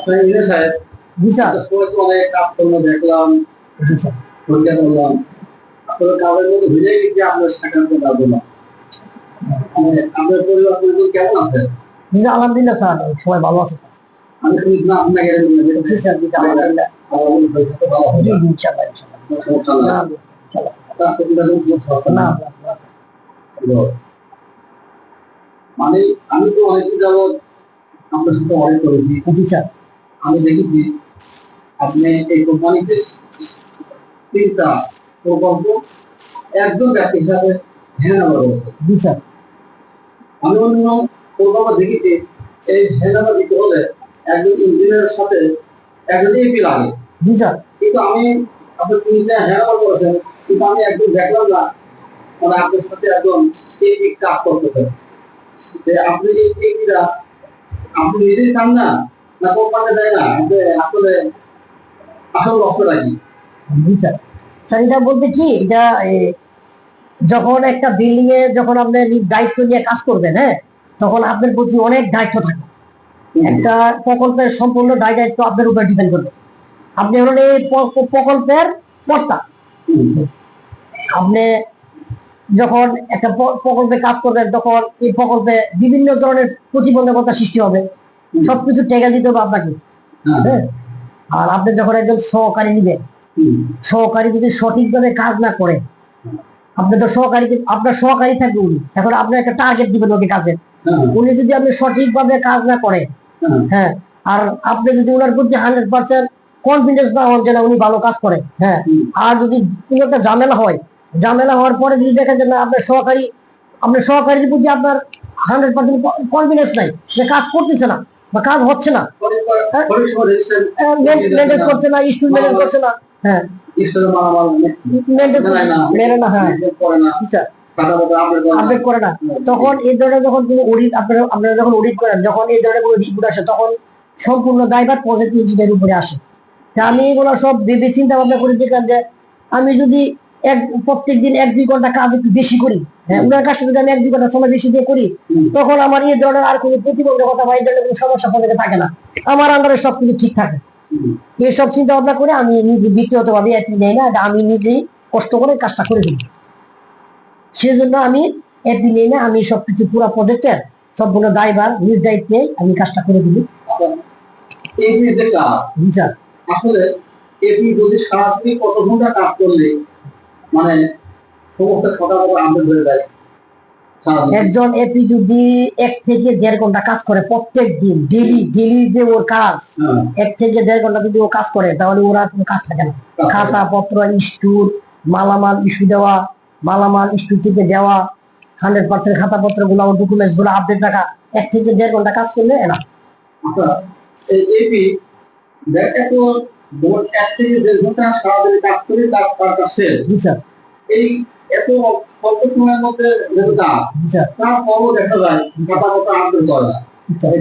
সাহেব জি স্যার অনেক কাজকর্ম দেখলাম জি স্যার পরীক্ষা করলাম আপনার কাজের মধ্যে ভুলে গেছি আপনার সাক্ষাৎ পাবো না আপনার পরিবার পরিজন কেমন আছে জি আলহামদুলিল্লাহ স্যার সবাই ভালো আছে আমি শুনি না আপনাকে জি স্যার জি আলহামদুলিল্লাহ ভালো জি ইনশাআল্লাহ ইনশাআল্লাহ না মানে আমি তো অনেকদিন যাবত আপনার সাথে অনেক করেছি জি স্যার আমি দেখেছি আপনি এই কোম্পানিতে তিনটা প্রকল্প একজন ব্যক্তি হিসাবে হ্যান্ডওভার করেছেন জি স্যার আমি অন্য প্রকল্প দেখেছি এই হ্যান্ডওভার দিতে হলে একজন ইঞ্জিনিয়ারের সাথে একজন এপি লাগে জি স্যার কিন্তু আমি আপনি তিনটা হ্যান্ডওভার করেছেন কিন্তু আমি একদম দেখলাম না মানে আপনার সাথে একজন এপি কাজ করতেছেন যে আপনি এই এপিটা আপনি নিজেই চান না না কোম্পানি দেয় না আসলে আসল লক্ষ্যটা কি জি স্যার স্যার এটা বলতে কি এটা যখন একটা বিল্ডিং এ যখন আপনি দায়িত্ব নিয়ে কাজ করবেন হ্যাঁ তখন আপনার প্রতি অনেক দায়িত্ব থাকে একটা প্রকল্পের সম্পূর্ণ দায় দায়িত্ব আপনার উপর ডিপেন্ড করবে আপনি হলেন এই প্রকল্পের কর্তা আপনি যখন একটা প্রকল্পে কাজ করবেন তখন এই প্রকল্পে বিভিন্ন ধরনের প্রতিবন্ধকতা সৃষ্টি হবে সবকিছু টেকা দিতে হবে আপনাকে হ্যাঁ আর আপনি যখন একজন সহকারী নিবেন সহকারী যদি সঠিকভাবে কাজ না করে আপনি তো সহকারী আপনার সহকারী থাকবে উনি এখন আপনার একটা টার্গেট দিবেন ওকে কাজের উনি যদি আপনি সঠিকভাবে কাজ না করে হ্যাঁ আর আপনি যদি ওনার প্রতি 100% কনফিডেন্স না হন যে না উনি ভালো কাজ করে হ্যাঁ আর যদি কোনো একটা ঝামেলা হওয়ার পরে যদি দেখেন যে না আপনার সহকারীর প্রতি আপনার 100% কনফিডেন্স নাই যে কাজ করতেছে না বা কাজ হচ্ছে না মেনটেন করছে না স্টুল মেনটেন করছে না হ্যাঁ আপডেট করে না তখন এই ধরনের যখন কোনো অডিট আপনারা যখন অডিট করেন যখন এই ধরনের কোনো রিপোর্ট আসে তখন সম্পূর্ণ দায়ভার পজিটিভ ইঞ্জিনিয়ারের উপরে আসে আমি এগুলো সব ভেবে চিন্তা ভাবনা করে দেখলাম যে আমি যদি প্রত্যেক দিন 1-2 ঘন্টা কাজ একটু বেশি করি হ্যাঁ ওনার কাজটা যদি আমি 1-2 ঘন্টা সময় বেশি দিয়ে করি তখন আমার এই ধরনের আর কোনো প্রতিবন্ধকতা বা এই ধরনের কোনো সমস্যা পড়ে থাকে না আমার আন্ডারে সবকিছু ঠিক থাকে এইসব চিন্তা ভাবনা করে আমি নিজে ব্যক্তিগত ভাবে অ্যাপি নেই না আমি নিজেই কষ্ট করে কাজটা করে দিই সেজন্য আমি অ্যাপি নেই না আমি সবকিছু পুরো প্রজেক্টের সবগুলো দায়ভার নিজ দায়িত্বে আমি কাজটা করে দিই আসলে এপি যদি সারাদিন কত ঘন্টা কাজ করলে মানে সমস্ত ফটাফট আপডেট হয়ে যায় একজন এপি যদি 1 থেকে 1.5 ঘন্টা কাজ করে প্রত্যেক দিন ডেইলি যে ওর কাজ 1 থেকে 1.5 ঘন্টা যদি ও কাজ করে তাহলে ওরা কোনো কাজ থাকে না খাতা পত্র ইস্যুর মালামাল ইস্যু দেওয়া মালামাল ইস্যু থেকে দেওয়া 100% খাতা পত্র গুলো ডকুমেন্টস গুলো আপডেট রাখা 1 থেকে 1.5 ঘন্টা কাজ করলে এরা এই এপি দেখা তো 1 থেকে 1.5 ঘন্টা সারাদিন কাজ করে তার কাছে জি স্যার এই এত অল্প সময়ের মধ্যে তারপরও দেখা যায় খাতা কথা আপডেট করে না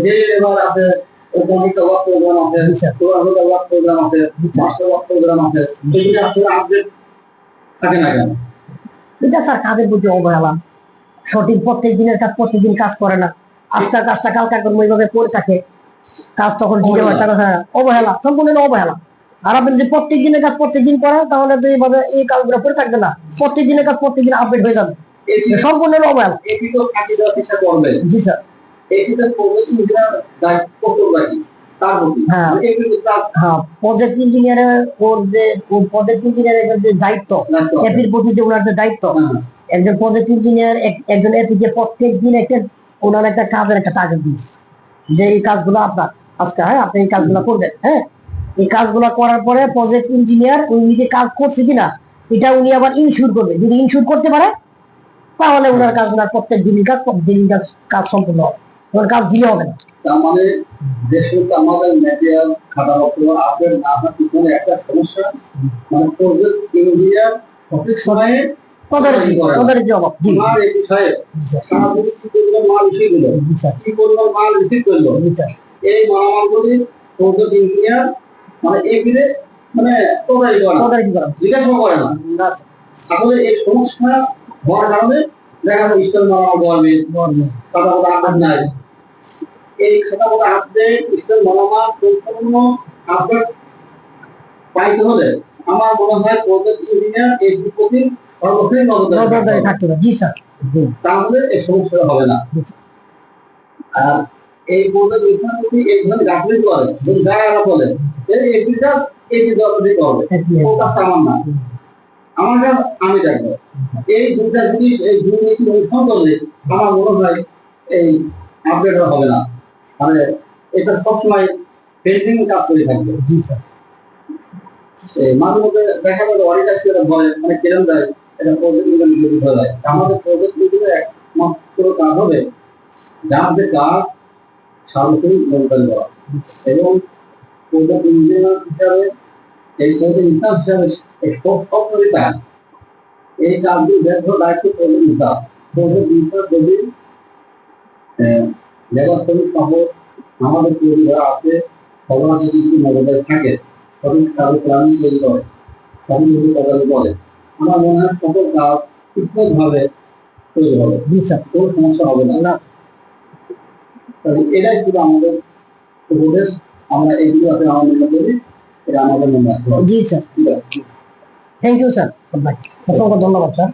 যে এবার আছে ওপনিক ওয়ার্ক প্রোগ্রাম আছে তোরাহোদা ওয়ার্ক প্রোগ্রাম আছে মাস্টার ওয়ার্ক প্রোগ্রাম আছে এগুলো আসলে আপডেট থাকে না কেন এটা স্যার কাজের প্রতি অবহেলা সঠিক প্রত্যেক দিনের কাজ প্রত্যেকদিন কাজ করে না আজকাল কাজটা কালকা কর্ম এইভাবে করে থাকে কাজ তখন ঠিক অবহেলা সম্পূর্ণ অবহেলা আর আপনি যদি প্রত্যেক দিনের কাজ প্রত্যেকদিন করেন তাহলে তো এইভাবে এই কাজগুলো করে থাকবে না প্রত্যেক দিনের কাজ প্রত্যেকদিন আপডেট হয়ে যাবে সম্পূর্ণ অবহেলা জি স্যার প্রজেক্ট ইঞ্জিনিয়ারের যে দায়িত্ব এপির প্রতি যে ওনার যে দায়িত্ব একজন প্রজেক্ট ইঞ্জিনিয়ার একজন এপিকে প্রত্যেক দিন ওনার একটা কাজের একটা টার্গেট দিচ্ছে যে এই কাজগুলো আপনার আজকে হ্যাঁ আপনি এই কাজগুলো করবেন হ্যাঁ এই কাজগুলো করার পরে প্রজেক্ট ইঞ্জিনিয়ার উনি যে কাজ করছে কিনা এটা উনি আবার ইনশিওর করবে যদি ইনশিওর করতে পারে তাহলে ওনার কাজগুলো প্রত্যেক দিনের কাজ সম্পূর্ণ হবে ওনার কাজ দিলে হবে না তার মানে দেশের আমাদের ম্যাটেরিয়াল খাতাপত্র আপডেট না হওয়ার পিছনে একটা সমস্যা মানে প্রজেক্ট ইঞ্জিনিয়ার সঠিক সময়ে তদারকি অভাব জি আর এই বিষয়ে সারাদিন কি পরিমাণ মাল ইস্যু হলো কি পরিমাণ মাল রিসিভ করলো এই মালামালগুলি প্রজেক্ট ইঞ্জিনিয়ার মানে এপিরে মানে তদারকি করা জিজ্ঞাসা করে না আসলে এই সমস্যা হওয়ার কারণে দেখা যায় স্টল মালামাল গভর্নমেন্ট কথা কথা আপডেট নাই এই খাতাগুলো আপডেট সিস্টেম মনোমান সম্পূর্ণ আপডেট পাইতে হলে আমার মনে হয় প্রজেক্ট ইঞ্জিনিয়ার এই প্রতি সর্বক্ষণ নজরদারি থাকতে হবে। জি স্যার, তাহলে এই সমস্যা হবে না। আর এই প্রজেক্ট ইঞ্জিনিয়ার যদি এই ধরনের গাফিলতি করে, যদি যারা বলে যে এই বিকাশ এই বিকাশ করবে, ওটা আমার না, আমার কাজ আমি দেখবো। এই দুটা জিনিস এই দুর্নীতি অনুসরণ করলে আমার মনে হয় এই আপডেট হবে না, মানে এটা সবসময় পেন্ডিং কাজ করে থাকবে। জি স্যার, মাঝে মধ্যে দেখা যাবে অনেক কাজ করে বলে মানে কেরম দেয়, এটা প্রজেক্ট নির্ধারিত হয়ে যায়। আমাদের প্রজেক্ট নির্ধারিত একমাত্র কাজ হবে যার কাজ সার্বক্ষণিক মনিটরিং করা, এবং প্রজেক্ট ইঞ্জিনিয়ার হিসাবে এই প্রজেক্ট ইনচার্জ হিসাবে সবসময় কাজ এই কাজগুলো ব্যর্থ দায়িত্ব প্রজেক্ট ইনচার্জ। প্রজেক্ট ইনচার্জ যদি লেবার শ্রমিক সহ আমাদের যারা আছে সবার যদি একটু নজরদারি থাকে, সঠিক কাজে প্ল্যানিং তৈরি করে, সঠিক তদারকি করে, আমার মনে হয় সকল কাজ ঠিকঠাকভাবে তৈরি হবে। জি স্যার, কোনো সমস্যা হবে না। তাহলে এটাই শুধু আমাদের উপদেশ, আমরা এইগুলো আছে আমার মনে করি এটা আমাদের মনে রাখতে হবে। জি স্যার, থ্যাংক ইউ স্যার, অসংখ্য ধন্যবাদ স্যার।